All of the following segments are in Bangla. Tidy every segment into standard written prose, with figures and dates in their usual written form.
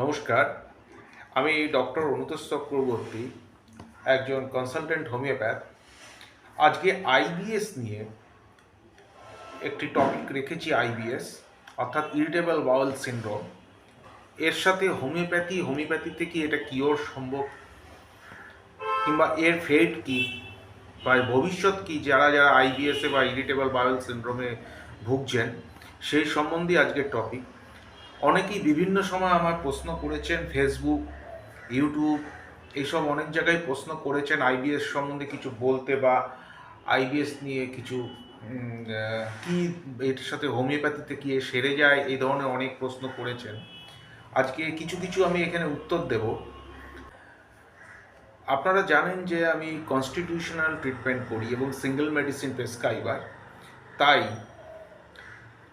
নমস্কার, আমি ডক্টর অনুতোষ চক্রবর্তী, একজন কনসালটেন্ট হোমিওপ্যাথ। আজকে আইবিএস নিয়ে একটি টপিক রেখেছি। আইবিএস অর্থাৎ ইরিটেবল বাউল সিনড্রোম। এর সাথে হোমিওপ্যাথিতে কি এটা কিওর সম্ভব, কিংবা এর ফেট কি বা ভবিষ্যৎ কি, যারা যারা আইবিএসে বা ইরিটেবল বাউল সিনড্রোমে ভুগছেন, সেই সম্বন্ধে আজকের টপিক। অনেকেই বিভিন্ন সময় আমার প্রশ্ন করেছেন, ফেসবুক, ইউটিউব, এইসব অনেক জায়গায় প্রশ্ন করেছেন আইবিএস সম্বন্ধে কিছু বলতে, বা আইবিএস নিয়ে কিছু কি এর সাথে হোমিওপ্যাথিতে কি এ সেরে যায়, এই ধরনের অনেক প্রশ্ন করেছেন। আজকে কিছু কিছু আমি এখানে উত্তর দেব। আপনারা জানেন যে আমি কনস্টিটিউশনাল ট্রিটমেন্ট করি এবং সিঙ্গেল মেডিসিন প্রেসক্রাইবার। তাই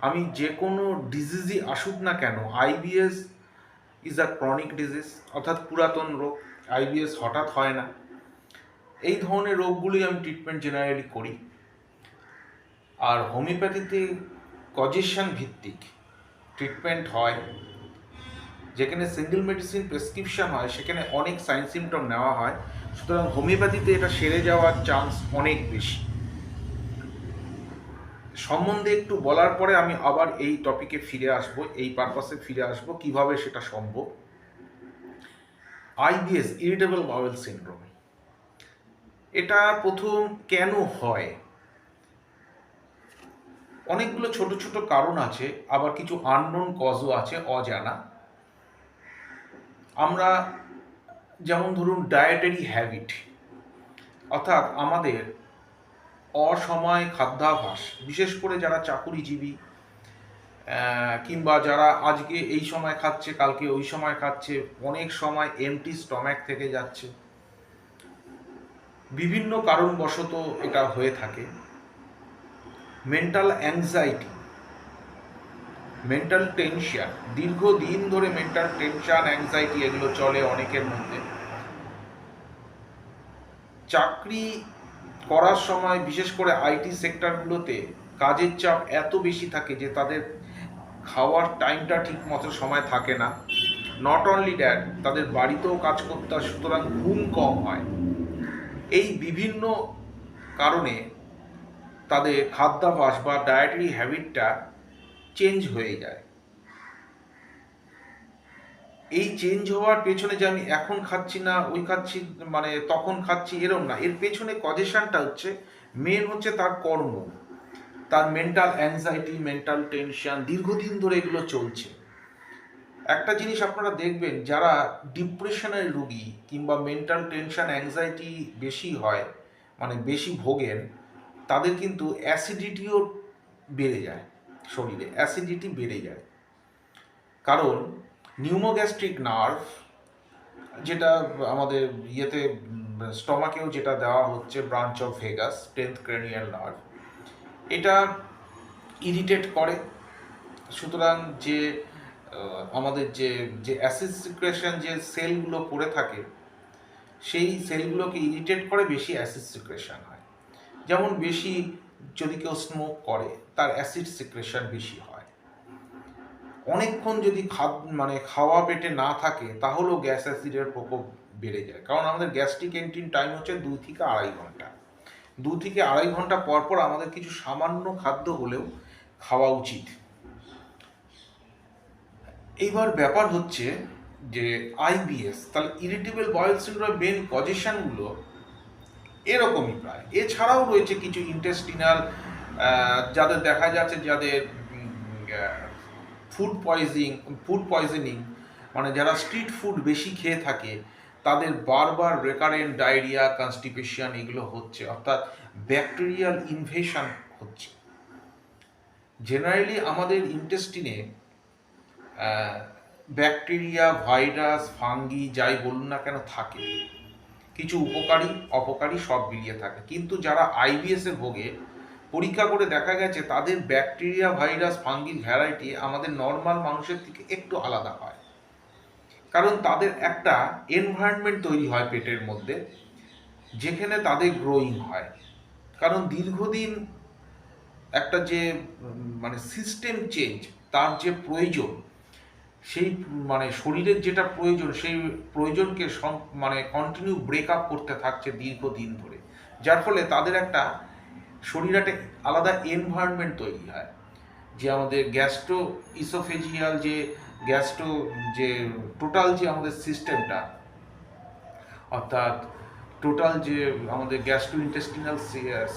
আমি যে কোনো ডিজিজই আসুক না কেন, IBS is a chronic disease, অর্থাৎ পুরাতন রোগ। আইবিএস হঠাৎ হয় না। এই ধরনের রোগগুলি আমি ট্রিটমেন্ট জেনারেলি করি। আর হোমিওপ্যাথিতে কজেশন ভিত্তিক ট্রিটমেন্ট হয়, যেখানে সিঙ্গেল মেডিসিন প্রেসক্রিপশন হয়, সেখানে অনেক সাইন সিমটম নেওয়া হয়। সুতরাং হোমিওপ্যাথিতে এটা সেরে যাওয়ার চান্স অনেক বেশি। সম্বন্ধে একটু বলার পরে আমি আবার এই টপিকে ফিরে আসব, এই পারপাসে ফিরে আসব কিভাবে সেটা সম্ভব। আইবিএস, ইরিটেবল বাউল সিনড্রোম, এটা প্রথম কেন হয়? অনেকগুলো ছোট ছোট কারণ আছে, আবার কিছু আননোন কজও আছে, অজানা। আমরা যেমন ধরুন ডায়েটারি হ্যাবিট, অর্থাৎ আমাদের অসময় খাদ্যাভ্যাস, বিশেষ করে যারা চাকুরিজীবী, কিংবা যারা আজকে এই সময় খাচ্ছে কালকে ওই সময় খাচ্ছে, অনেক সময় এমটি স্টম্যাক থেকে যাচ্ছে, বিভিন্ন কারণবশত এটা হয়ে থাকে। মেন্টাল অ্যাংজাইটি, মেন্টাল টেনশন, দীর্ঘদিন ধরে মেন্টাল টেনশন, অ্যাংজাইটি এগুলো চলে অনেকের মধ্যে। চাকরি করার সময়, বিশেষ করে আইটি সেক্টরগুলোতে কাজের চাপ এত বেশি থাকে যে তাদের খাওয়ার টাইমটা ঠিক মতো সময় থাকে না। নট অনলি দ্যাট, তাদের বাড়িতেও কাজ করতে হয়, সুতরাং ঘুম কম হয়। এই বিভিন্ন কারণে তাদের খাদ্যাভ্যাস বা ডায়েটারি হ্যাবিটটা চেঞ্জ হয়ে যায়। এই চেঞ্জ হওয়ার পেছনে যে আমি এখন খাচ্ছি না ওই খাচ্ছি, মানে তখন খাচ্ছি, এরম না। এর পেছনে কজেশনটা হচ্ছে, মেন হচ্ছে তার কর্ম, তার মেন্টাল অ্যাংজাইটি, মেন্টাল টেনশন, দীর্ঘদিন ধরে এগুলো চলছে। একটা জিনিস আপনারা দেখবেন, যারা ডিপ্রেশনের রুগী কিংবা মেন্টাল টেনশন অ্যাংজাইটি বেশি হয়, মানে বেশি ভোগেন, তাদের কিন্তু অ্যাসিডিটিও বেড়ে যায়, শরীরে অ্যাসিডিটি বেড়ে যায়। কারণ নিউমোগ্যাস্ট্রিক নার্ভ, যেটা আমাদের ইয়েতে স্টমাকেও যেটা দেওয়া হচ্ছে, branch of vagus, 10th cranial nerve, এটা ইরিটেট করে। সুতরাং যে আমাদের যে যে অ্যাসিড সিক্রেশন যে সেলগুলো পড়ে থাকে, সেই সেলগুলোকে ইরিটেট করে, বেশি অ্যাসিড সিক্রেশন হয়। যেমন বেশি যদি কেউ স্মোক করে, তার অ্যাসিড সিক্রেশন বেশি হয়। অনেকক্ষণ যদি খাওয়া পেটে না থাকে, তাহলেও গ্যাস অ্যাসিডের প্রকোপ বেড়ে যায়। কারণ আমাদের গ্যাস্ট্রিক এন্ট্রিন টাইম হচ্ছে 2 থেকে 2.5 ঘন্টা। 2 থেকে 2.5 ঘন্টা পর পর আমাদের কিছু সামান্য খাদ্য হলেও খাওয়া উচিত। এইবার ব্যাপার হচ্ছে যে আইবিএস, তাহলে ইরিটেবল বাউল সিনড্রোম মেন কজেশনগুলো এরকমই প্রায়। এছাড়াও রয়েছে কিছু ইন্টেস্টিনাল, যাদের দেখা যাচ্ছে, যাদের ফুড পয়জনিং, মানে যারা স্ট্রিট ফুড বেশি খেয়ে থাকে, তাদের বারবার রেকারেন্ট ডায়রিয়া, কনস্টিপেশন এগুলো হচ্ছে, অর্থাৎ ব্যাকটেরিয়াল ইনভেশন হচ্ছে। জেনারেলি আমাদের ইন্টেস্টিনে ব্যাকটেরিয়া, ভাইরাস, ফাঙ্গি যাই বলুন না কেন থাকে, কিছু উপকারী অপকারী সব মিলিয়ে থাকে। কিন্তু যারা আইবিএসে ভোগে, পরীক্ষা করে দেখা গেছে তাদের ব্যাকটেরিয়া, ভাইরাস, ফাঙ্গির ভ্যারাইটি আমাদের নর্মাল মানুষের থেকে একটু আলাদা হয়। কারণ তাদের একটা এনভায়রনমেন্ট তৈরি হয় পেটের মধ্যে, যেখানে তাদের গ্রোয়িং হয়। কারণ দীর্ঘদিন একটা যে মানে সিস্টেম চেঞ্জ, তার যে প্রয়োজন, সেই মানে শরীরের যেটা প্রয়োজন সেই প্রয়োজনকে মানে কন্টিনিউ ব্রেকআপ করতে থাকছে দীর্ঘদিন ধরে, যার ফলে তাদের একটা শরীর একটা আলাদা এনভায়রনমেন্ট তৈরি হয়, যে আমাদের গ্যাস্ট্রো ইসোফেজিয়াল যে গ্যাস্ট্রো যে টোটাল যে আমাদের সিস্টেমটা, অর্থাৎ টোটাল যে আমাদের গ্যাস্ট্রো ইন্টেস্টিনাল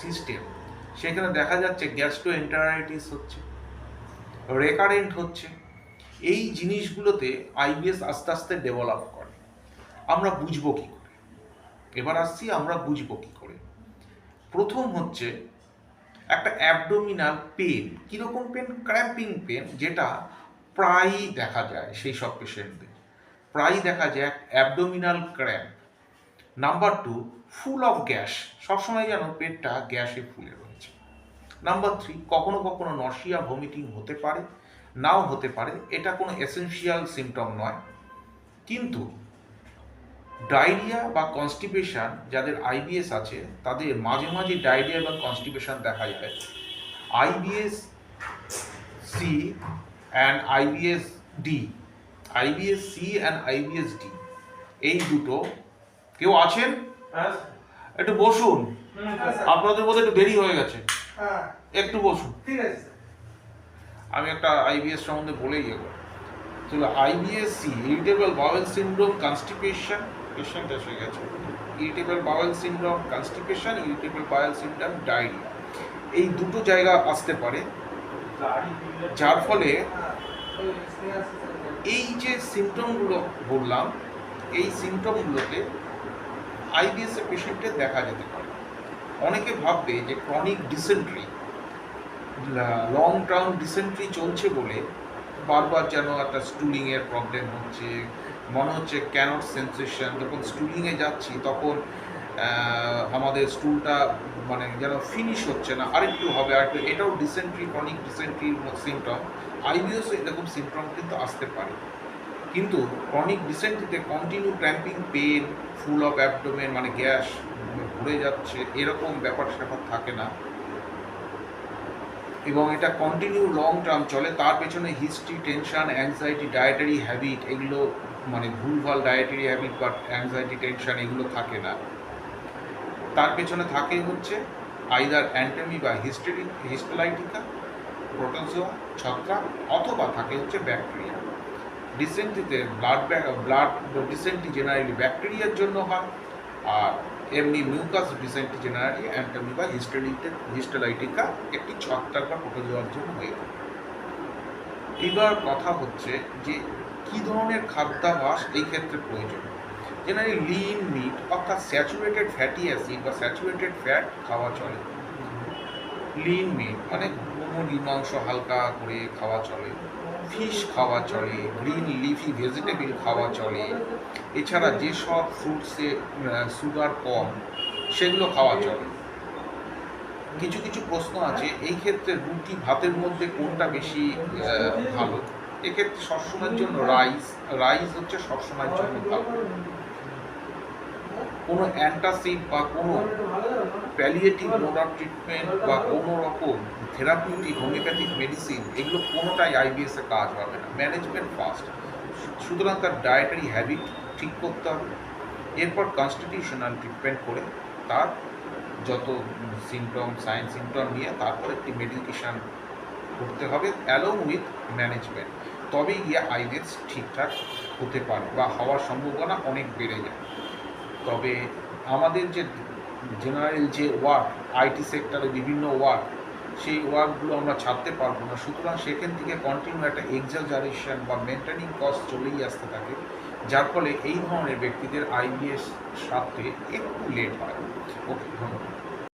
সিস্টেম, সেখানে দেখা যাচ্ছে গ্যাস্ট্রো এন্টারাইটিস হচ্ছে, রেকারেন্ট হচ্ছে। এই জিনিসগুলোতে আইবিএস আস্তে আস্তে ডেভেলপ করে। আমরা বুঝবো কী করে? এবার আসছি আমরা বুঝবো কী করে। প্রথম হচ্ছে একটা অ্যাবডোমিনাল পেন। কীরকম পেন? ক্র্যাম্পিং পেন, যেটা প্রায়ই দেখা যায় সেই সব পেশেন্টদের, প্রায়ই দেখা যায় abdominal cramp. Number 2, full of gas, সবসময় যেন পেটটা গ্যাসে ফুলে রয়েছে। নাম্বার 3, কখনো কখনো নশিয়া ভমিটিং হতে পারে, নাও হতে পারে, এটা কোনো এসেনশিয়াল সিমটম নয়। কিন্তু ডায়রিয়া বা কনস্টিপেশন যাদের আইবিএস আছে তাদের মাঝে মাঝে ডায়রিয়া এবং কনস্টিপেশন দেখা যায়। IBS C and IBS D, IBS C and IBS D, এই দুটো। কেউ আছেন? একটু বসুন, আপনাদের মধ্যে একটু দেরি হয়ে গেছে, একটু বসুন। ঠিক আছে, আমি একটা আইবিএস সম্বন্ধে বলেই যাব। তো IBS C, irritable bowel syndrome, constipation, patient এসে গেছে, irritable bowel syndrome, constipation, irritable bowel syndrome, diarrhoea, এই দুটো জায়গা আসতে পারে, যার ফলে এই যে সিমটমগুলো বললাম, এই সিমটমগুলোতে আইবিএস এর পেশেন্টে দেখা যেতে পারে। অনেকে ভাববে যে chronic dysentery, long term dysentery চলছে বলে বারবার যেন একটা স্টুলিংয়ের প্রবলেম হচ্ছে, মনে হচ্ছে ক্যানট সেন্সেশন, যখন স্টুলিংয়ে যাচ্ছি তখন আমাদের স্টুলটা মানে যেন ফিনিশ হচ্ছে না, আরেকটু হবে, আরেকটু, এটাও ডিসেন্ট্রি, ক্রনিক ডিসেন্ট্রির সিমটম। আইবিএসও এরকম সিমটম কিন্তু আসতে পারে। কিন্তু ক্রনিক ডিসেন্ট্রিতে continue cramping pain, full of abdomen মানে গ্যাস ঘুরে যাচ্ছে, এরকম ব্যাপার স্যাপার থাকে না, এবং এটা কন্টিনিউ লং টার্ম চলে। তার পেছনে history, tension, anxiety, dietary habit, এগুলো মানে ভুলভাল ডায়েটারি হ্যাবিট বা অ্যাংজাইটি, টেনশন এগুলো থাকে না। তার পেছনে থাকে হচ্ছে আইদার অ্যান্টেমি বা হিস্টোলাইটিকা, প্রোটোজোয়া, ছত্রাক, অথবা থাকে হচ্ছে ব্যাকটেরিয়া। ডিসেন্ট্রিতে ব্লাড ডিসেন্ট্রি জেনারেলি ব্যাকটেরিয়ার জন্য হয়, আর এমনি মিউকাস ডিসেন্ট্রি জেনারেলি অ্যান্টেমি বা হিস্টোলাইটিকা একটি ছত্রাক বা প্রোটোজোয়ার জন্য হয়ে থাকে। এবার কথা হচ্ছে যে কী ধরনের খাদ্যাভ্যাস এই ক্ষেত্রে প্রয়োজন। জেনারেলি লিন মিট অর্থাৎ স্যাচুরেটেড ফ্যাটি অ্যাসিড বা স্যাচুরেটেড ফ্যাট খাওয়া চলে। লিন মিট মানে মুরগির মাংস হালকা করে খাওয়া চলে, ফিশ খাওয়া চলে, গ্রিন লিফি ভেজিটেবল খাওয়া চলে, এছাড়া যেসব ফ্রুটসে সুগার কম সেগুলো খাওয়া চলে। কিছু কিছু প্রশ্ন আছে এই ক্ষেত্রে রুটি ভাতের মধ্যে কোনটা বেশি ভালো। এক্ষেত্রে সবসময়ের জন্য রাইস হচ্ছে সবসময়ের জন্য ভালো। কোনো অ্যান্টাসিড বা কোনো প্যালিয়েটিভ মোড অফ ট্রিটমেন্ট বা কোনো রকম থেরাপিউটিক হোমিওপ্যাথিক মেডিসিন, এগুলো কোনোটাই আইবিএসে কাজ হবে না। ম্যানেজমেন্ট ফার্স্ট, সুতরাং তার ডায়েটারি হ্যাবিট ঠিক করতে হবে, এরপর কনস্টিটিউশনাল ট্রিটমেন্ট করে তার যত সিমটম সিমটম নিয়ে তারপর একটি মেডিকেশান করতে হবে অ্যালং উইথ ম্যানেজমেন্ট, তবেই গিয়ে আইবিএস ঠিকঠাক হতে পারে বা হওয়ার সম্ভাবনা অনেক বেড়ে যায়। তবে আমাদের যে জেনারেল যে ওয়ার্ক, আইটি সেক্টরে বিভিন্ন ওয়ার্ক, সেই ওয়ার্কগুলো আমরা ছাড়তে পারবো না। সুতরাং সেখান থেকে কন্টিনিউ একটা এক্সাজারেশন বা মেনটেনিং কস্ট চলেই আসতে থাকে, যার ফলে এই ধরনের ব্যক্তিদের আইবিএস সারতে একটু লেট হয়। ওকে, ধন্যবাদ।